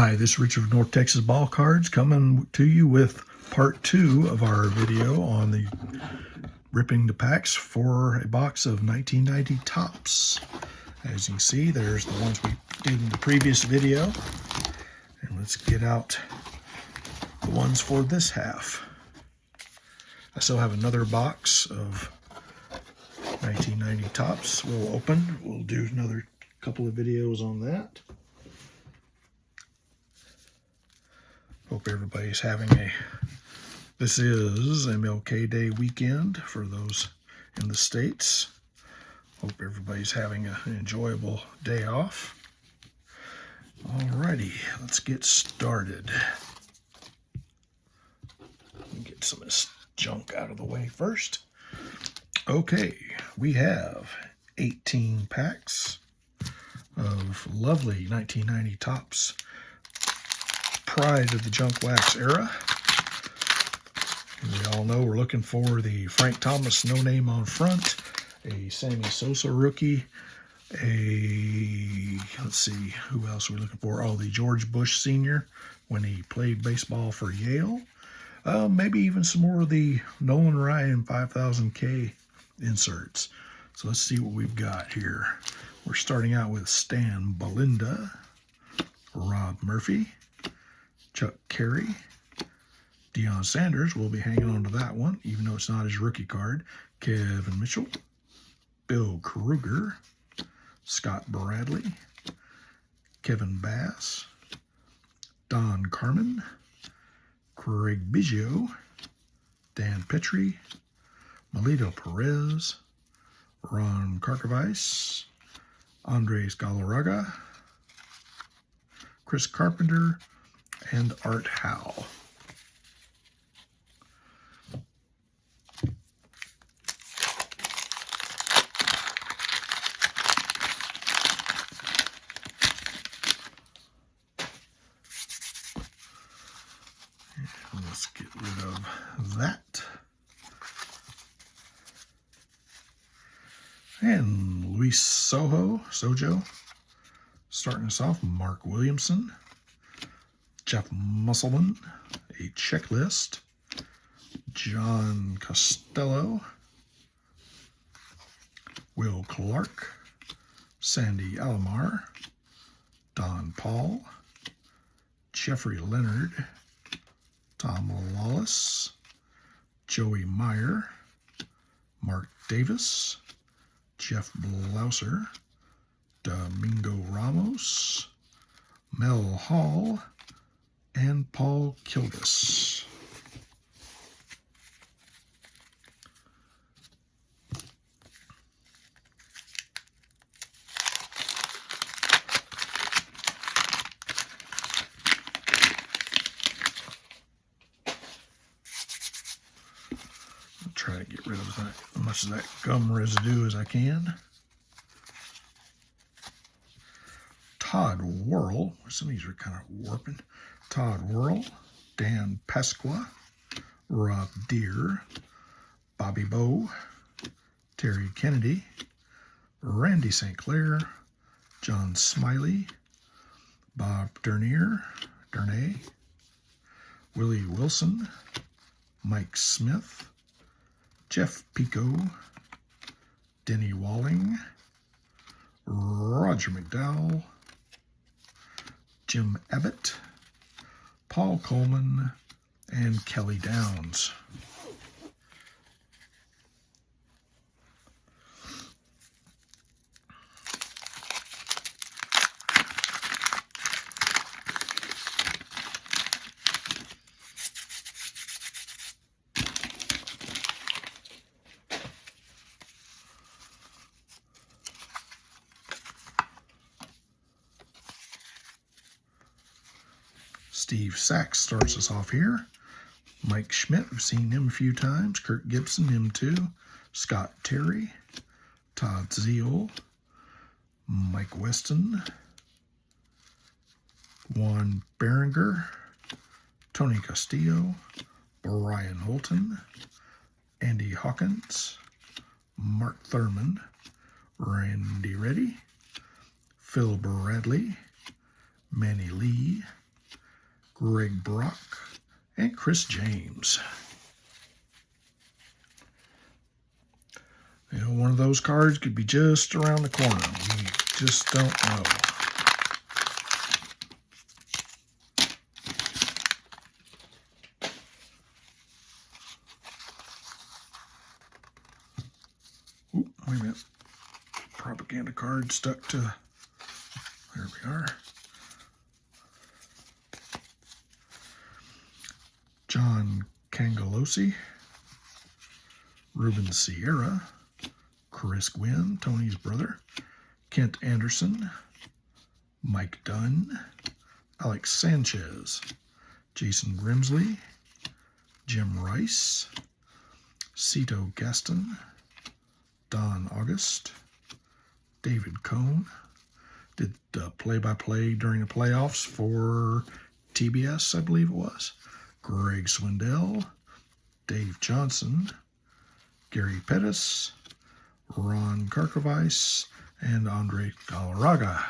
Hi, this is Richard of North Texas Ball Cards coming to you with part 2 of our video on the ripping the packs for a box of 1990 Topps. As you can see, there's the ones we did in the previous video. And let's get out the ones for this half. I still have another box of 1990 Topps we'll open. We'll do another couple of videos on that. Hope everybody's having this is MLK Day weekend for those in the States. Hope everybody's having an enjoyable day off. Alrighty, let's get started. Get some of this junk out of the way first. Okay, we have 18 packs of lovely 1990 Topps pride of the junk wax era. We all know we're looking for the Frank Thomas no name on front, a Sammy Sosa rookie, let's see, who else are we looking for? Oh, the George Bush Sr. when he played baseball for Yale. Maybe even some more of the Nolan Ryan 5000K inserts. So let's see what we've got here. We're starting out with Stan Belinda, Rob Murphy, Chuck Carey, Deion Sanders, we'll be hanging on to that one, even though it's not his rookie card. Kevin Mitchell, Bill Kruger, Scott Bradley, Kevin Bass, Don Carmen, Craig Biggio, Dan Petrie, Melito Perez, Ron Karkovice, Andres Galarraga, Chris Carpenter, and Art Howe. Let's get rid of that. And Luis Sojo, starting us off, Mark Williamson, Jeff Musselman, a checklist, John Costello, Will Clark, Sandy Alomar, Don Paul, Jeffrey Leonard, Tom Lawless, Joey Meyer, Mark Davis, Jeff Blauser, Domingo Ramos, Mel Hall, and Paul Kilgus. I'll try to get rid of that, as much of that gum residue as I can. Todd Worrell, some of these are kind of warping. Todd Worrell, Dan Pasqua, Rob Deere, Bobby Bowe, Terry Kennedy, Randy St. Clair, John Smiley, Bob Durnay, Willie Wilson, Mike Smith, Jeff Pico, Denny Walling, Roger McDowell, Jim Abbott, Paul Coleman, and Kelly Downs. Steve Sachs starts us off here. Mike Schmidt, we've seen him a few times. Kirk Gibson, him too. Scott Terry, Todd Zeal, Mike Weston, Juan Berenger, Tony Castillo, Brian Holton, Andy Hawkins, Mark Thurmond, Randy Reddy, Phil Bradley, Manny Lee, Greg Brock, and Chris James. You know, one of those cards could be just around the corner. We just don't know. Oop, wait a minute. Propaganda card stuck to... There we are. John Cangelosi, Ruben Sierra, Chris Gwynn, Tony's brother, Kent Anderson, Mike Dunn, Alex Sanchez, Jason Grimsley, Jim Rice, Cito Gaston, Don August, David Cohn, did play-by-play during the playoffs for TBS, I believe it was. Greg Swindell, Dave Johnson, Gary Pettis, Ron Karkovice, and Andre Galarraga.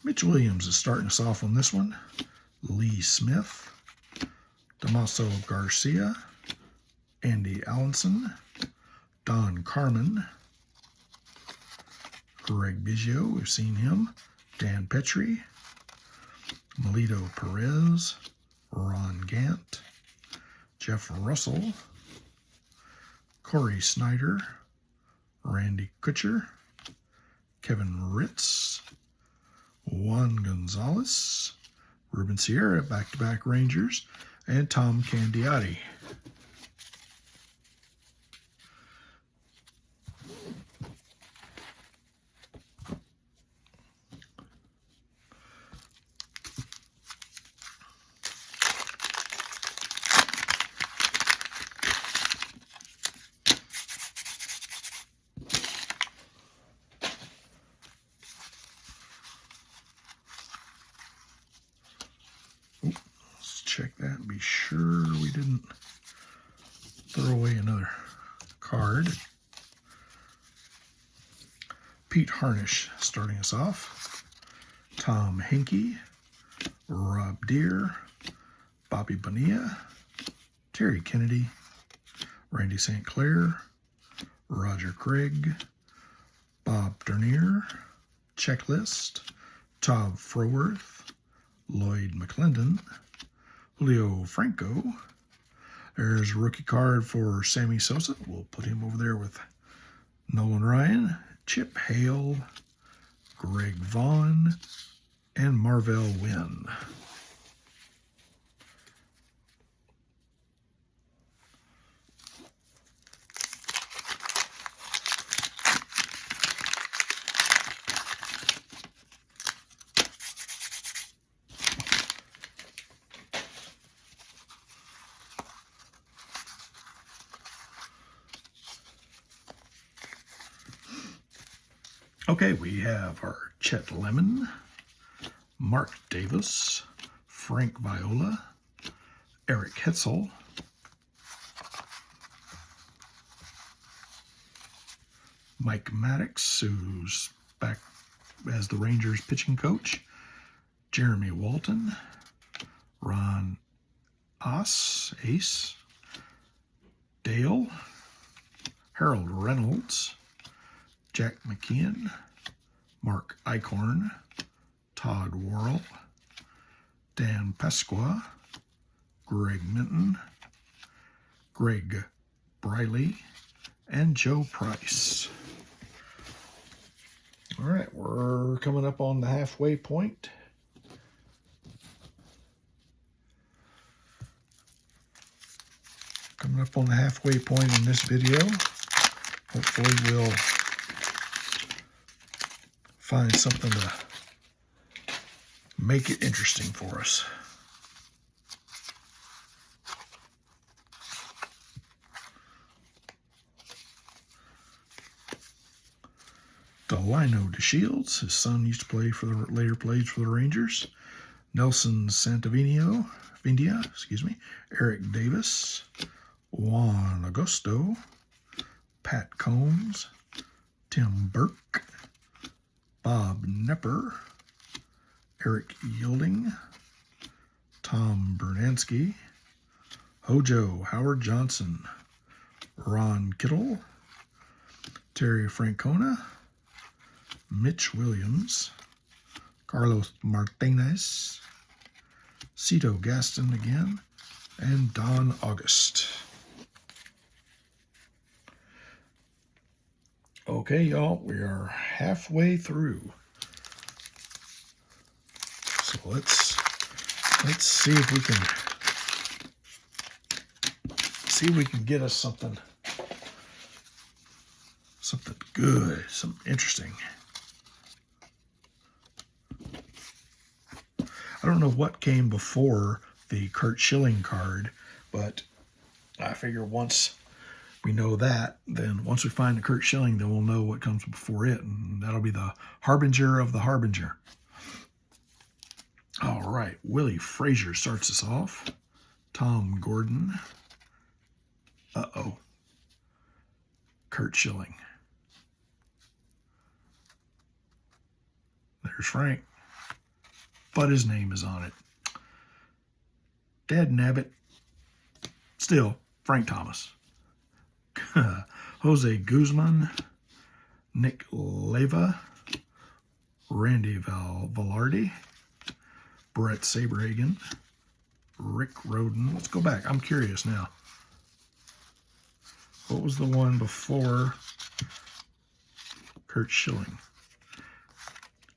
Mitch Williams is starting us off on this one. Lee Smith, Damaso Garcia, Andy Allenson, Don Carmen, Greg Biggio, we've seen him, Dan Petrie, Melito Perez, Ron Gant, Jeff Russell, Corey Snyder, Randy Kutcher, Kevin Ritz, Juan Gonzalez, Ruben Sierra, back-to-back Rangers, and Tom Candiotti. Let's check that and be sure we didn't throw away another card. Pete Harnish starting us off. Tom Hinkie, Rob Deere, Bobby Bonilla, Terry Kennedy, Randy St. Clair, Roger Craig, Bob Dernier, Checklist, Todd Froworth, Lloyd McClendon, Julio Franco. There's a rookie card for Sammy Sosa. We'll put him over there with Nolan Ryan, Chip Hale, Greg Vaughn, and Marvell Wynn. Okay, we have our Chet Lemon, Mark Davis, Frank Viola, Eric Hetzel, Mike Maddox, who's back as the Rangers pitching coach, Jeremy Walton, Ron Ace, Dale, Harold Reynolds, Jack McKeon, Mark Eichhorn, Todd Worrell, Dan Pasqua, Greg Minton, Greg Briley, and Joe Price. All right, we're coming up on the halfway point. Coming up on the halfway point in this video. Hopefully we'll find something to make it interesting for us. Delino DeShields. His son used to play for the later played for the Rangers. Nelson Santavinio, Vindia, excuse me. Eric Davis, Juan Augusto, Pat Combs, Tim Burke, Bob Nepper, Eric Yielding, Tom Bernansky, Hojo Howard Johnson, Ron Kittle, Terry Francona, Mitch Williams, Carlos Martinez, Cito Gaston again, and Don August. Okay, y'all, we are halfway through. So let's see if we can get us something good, something interesting. I don't know what came before the Curt Schilling card, but I figure once we know that, then once we find the Curt Schilling, then we'll know what comes before it, and that'll be the harbinger of the harbinger. All right, Willie Frazier starts us off. Tom Gordon. Curt Schilling. There's Frank, but his name is on it. Dad Nabbit. Still, Frank Thomas. Jose Guzman, Nick Leva, Randy Velarde, Brett Saberhagen, Rick Roden. Let's go back. I'm curious now. What was the one before Curt Schilling?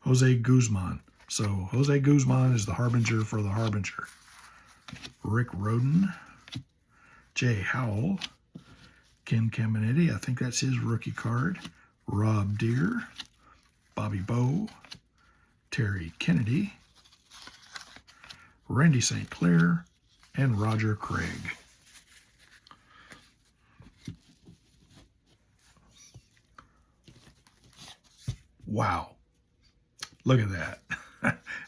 Jose Guzman. So Jose Guzman is the harbinger for the harbinger. Rick Roden, Jay Howell, Ken Caminetti, I think that's his rookie card. Rob Deere, Bobby Bowe, Terry Kennedy, Randy St. Clair, and Roger Craig. Wow. Look at that.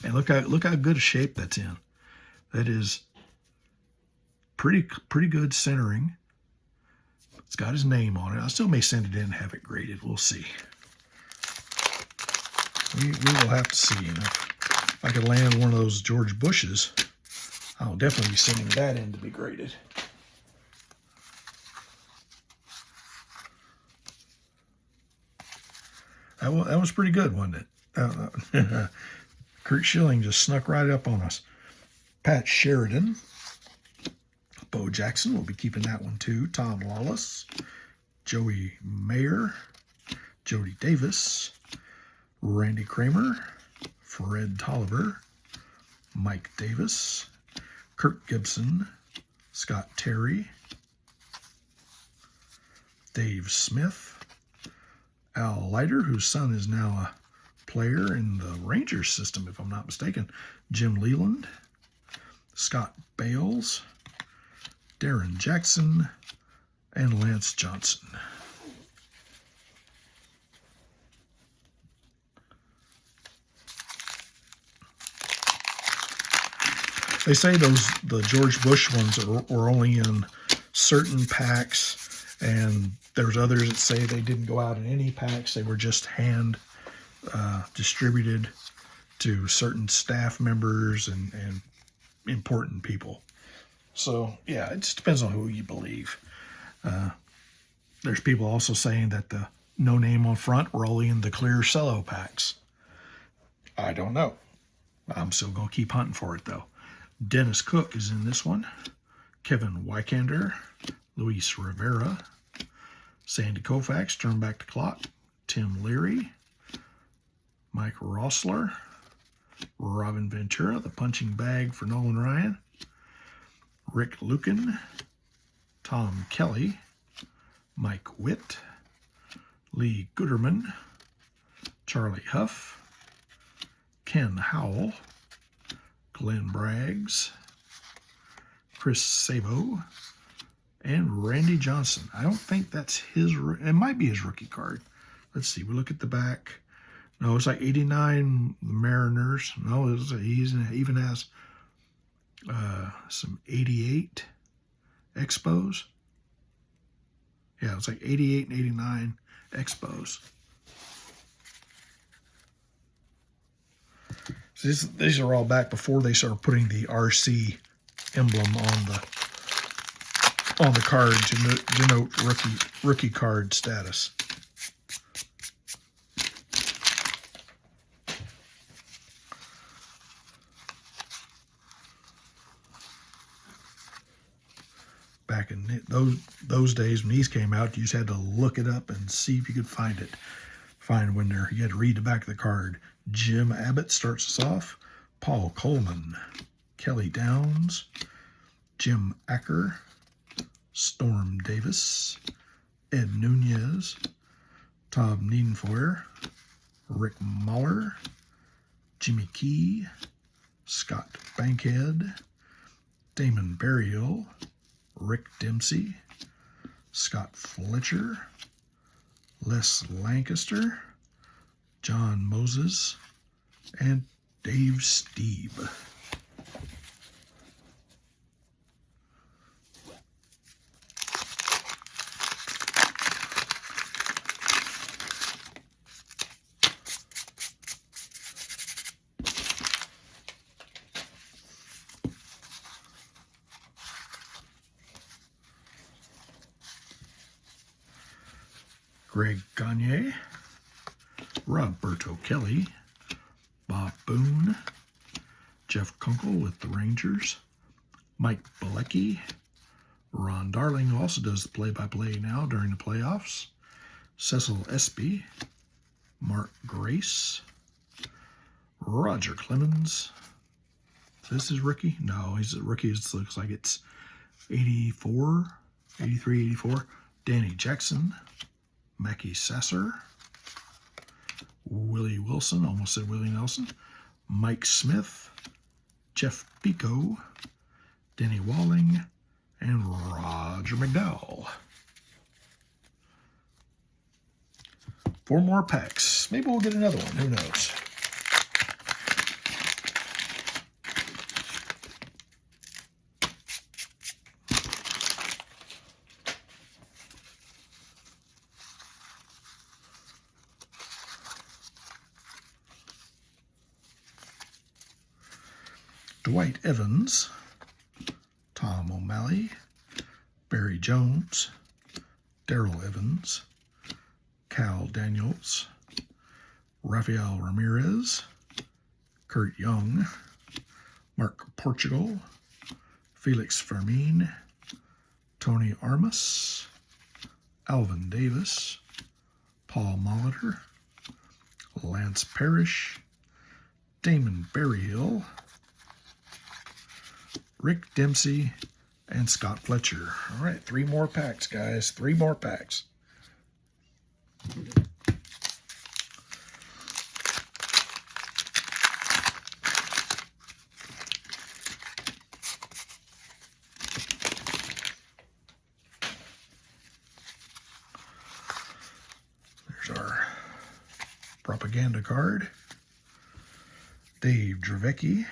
And look how good a shape that's in. That is pretty good centering. It's got his name on it. I still may send it in and have it graded. We'll see. We will have to see. If I could land one of those George Bushes, I'll definitely be sending that in to be graded. That was pretty good, wasn't it? Curt Schilling just snuck right up on us. Pat Sheridan. Bo Jackson, we'll be keeping that one too. Tom Lawless. Joey Mayer. Jody Davis. Randy Kramer. Fred Tolliver. Mike Davis. Kirk Gibson. Scott Terry. Dave Smith. Al Leiter, whose son is now a player in the Rangers system, if I'm not mistaken. Jim Leland. Scott Bales. Darren Jackson. And Lance Johnson. They say the George Bush ones were only in certain packs, and there's others that say they didn't go out in any packs. They were just hand distributed to certain staff members and important people. So, yeah, it just depends on who you believe. There's people also saying that the no name on front were only in the clear cello packs. I don't know. I'm still going to keep hunting for it, though. Dennis Cook is in this one. Kevin Wykander, Luis Rivera, Sandy Koufax, Turn Back the Clock, Tim Leary, Mike Rossler, Robin Ventura, the punching bag for Nolan Ryan, Rick Lucan, Tom Kelly, Mike Witt, Lee Gooderman, Charlie Huff, Ken Howell, Glenn Braggs, Chris Sabo, and Randy Johnson. I don't think that's his, it might be his rookie card. let's see, we look at the back. No, it's like 89 Mariners. No, he even has some 88 Expos. Yeah, it's like 88 and 89 Expos. So these are all back before they started putting the RC emblem on the card to denote rookie card status. Back in those days when these came out, you just had to look it up and see if you could find it. Find when you had to read the back of the card. Jim Abbott starts us off. Paul Coleman, Kelly Downs, Jim Acker, Storm Davis, Ed Nunez, Tom Niedenfoyer, Rick Muller, Jimmy Key, Scott Bankhead, Damon Berryhill, Rick Dempsey, Scott Fletcher, Les Lancaster, John Moses, and Dave Stieb. Greg Gagne, Roberto Kelly, Bob Boone, Jeff Kunkel with the Rangers, Mike Bilecki, Ron Darling, who also does the play-by-play now during the playoffs, Cecil Espy, Mark Grace, Roger Clemens. So this is rookie? No, he's a rookie. It looks like it's 84, 83, 84. Danny Jackson, Mackie Sasser, Willie Wilson, almost said Willie Nelson, Mike Smith, Jeff Pico, Denny Walling, and Roger McDowell. 4 more packs. Maybe we'll get another one. Who knows? Dwight Evans, Tom O'Malley, Barry Jones, Darrell Evans, Cal Daniels, Rafael Ramirez, Kurt Young, Mark Portugal, Felix Fermin, Tony Armas, Alvin Davis, Paul Molitor, Lance Parrish, Damon Berryhill, Rick Dempsey, and Scott Fletcher. All right, 3 more packs, guys. 3 more packs. There's our propaganda card. Dave Dravecki,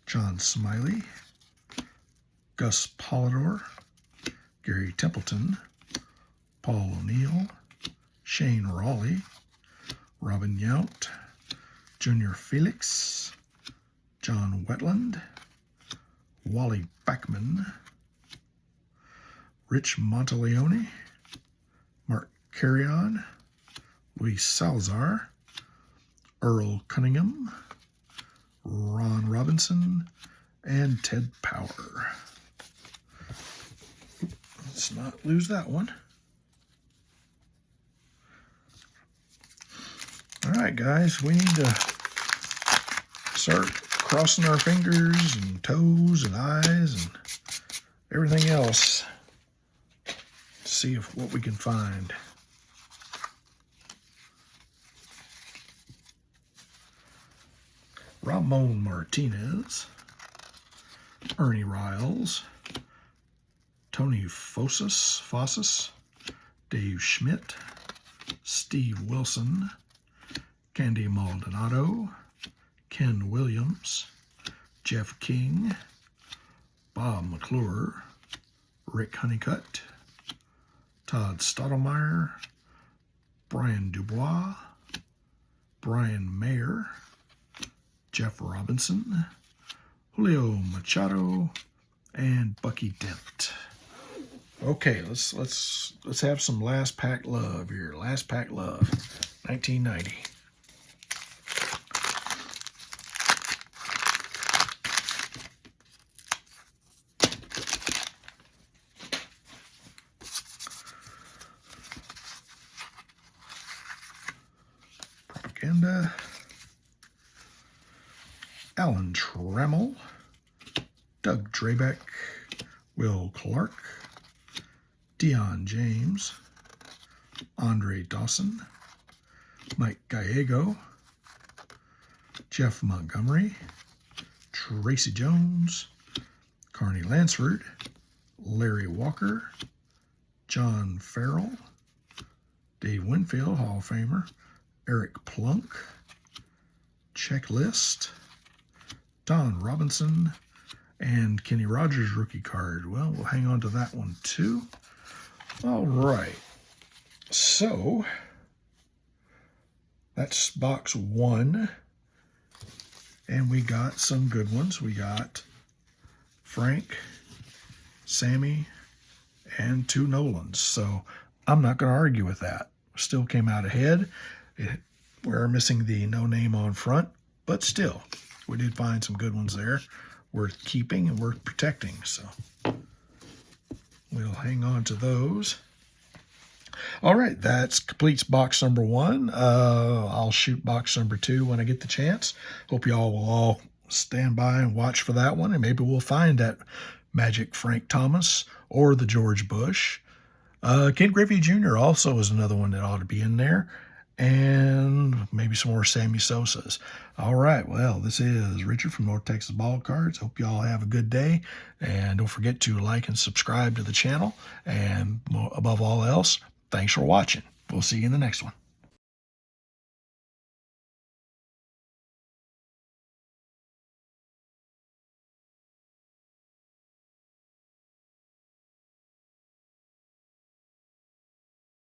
John Smiley, Gus Polidor, Gary Templeton, Paul O'Neill, Shane Raleigh, Robin Yount, Junior Felix, John Wetland, Wally Backman, Rich Monteleone, Mark Carrion, Luis Salazar, Earl Cunningham, Ron Robinson, and Ted Power. Let's not lose that one. All right, guys, we need to start crossing our fingers and toes and eyes and everything else to see what we can find. Ramon Martinez, Ernie Riles, Tony Fossas, Dave Schmidt, Steve Wilson, Candy Maldonado, Ken Williams, Jeff King, Bob McClure, Rick Honeycutt, Todd Stottlemyre, Brian Dubois, Brian Mayer, Jeff Robinson, Julio Machado, and Bucky Dent. Okay, let's have some last pack love here. Last pack love, 1990. Propaganda. Alan Trammell, Doug Drabeck, Will Clark, Dion James, Andre Dawson, Mike Gallego, Jeff Montgomery, Tracy Jones, Carney Lansford, Larry Walker, John Farrell, Dave Winfield, Hall of Famer, Eric Plunk, Checklist, Don Robinson, and Kenny Rogers rookie card. Well, we'll hang on to that one too. All right. So, that's box 1. And we got some good ones. We got Frank, Sammy, and 2 Nolans. So, I'm not going to argue with that. Still came out ahead. We're missing the no name on front, but still, we did find some good ones there worth keeping and worth protecting. So we'll hang on to those. All right, that completes box number 1. I'll shoot box number 2 when I get the chance. Hope y'all will all stand by and watch for that one, and maybe we'll find that Magic Frank Thomas or the George Bush. Ken Griffey Jr. also is another one that ought to be in there. And maybe some more Sammy Sosas. All right, well, this is Richard from North Texas Ball Cards. Hope you all have a good day. And don't forget to like and subscribe to the channel. And above all else, thanks for watching. We'll see you in the next one.